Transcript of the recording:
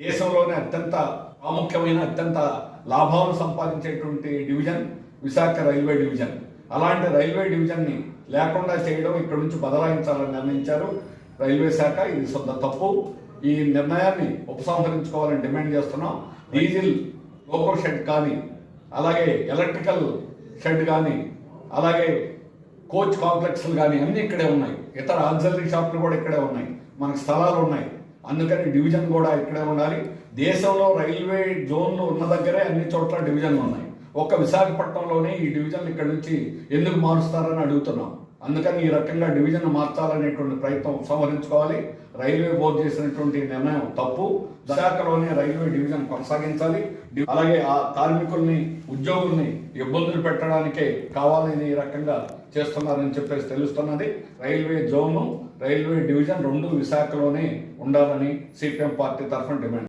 దేశంలోనే అత్యంత ప్రాముఖ్యమైన అత్యంత లాభాలను సంపాదించేటువంటి డివిజన్ విశాఖ రైల్వే డివిజన్. అలాంటి రైల్వే డివిజన్ని లేకుండా చేయడం, ఇక్కడ నుంచి బదలాయించాలని నిర్ణయించారు రైల్వే శాఖ. ఇది సొంత తప్పు. ఈ నిర్ణయాన్ని ఉపసంహరించుకోవాలని డిమాండ్ చేస్తున్నాం. డీజిల్ లోకో షెడ్ కానీ, అలాగే ఎలక్ట్రికల్ షెడ్ కానీ, అలాగే కోచ్ కాంప్లెక్స్లు కానీ అన్నీ ఇక్కడే ఉన్నాయి. ఇతర ఆక్సిలరీ షాపులు కూడా ఇక్కడే ఉన్నాయి. మనకు స్థలాలు ఉన్నాయి. అందుకని డివిజన్ కూడా ఇక్కడే ఉండాలి. దేశంలో రైల్వే జోన్లు ఉన్న దగ్గరే అన్ని చోట్ల డివిజన్లు ఉన్నాయి. ఒక్క విశాఖపట్నంలోనే ఈ డివిజన్ ఇక్కడ నుంచి ఎందుకు మారుస్తారని అడుగుతున్నాం. అందుకని ఈ రకంగా డివిజన్ మార్చాలనేటువంటి ప్రయత్నం ఉపసంహరించుకోవాలి. రైల్వే బోర్డు చేసినటువంటి నిర్ణయం తప్పు. విశాఖలోనే రైల్వే డివిజన్ కొనసాగించాలి. అలాగే ఆ కార్మికుల్ని, ఉద్యోగుల్ని ఇబ్బందులు పెట్టడానికే కావాలని ఈ రకంగా చేస్తున్నారని చెప్పేసి తెలుస్తున్నది. రైల్వే జోను, రైల్వే డివిజన్ రెండు విశాఖలోనే ఉండాలని సిపిఎం పార్టీ తరఫున డిమాండ్.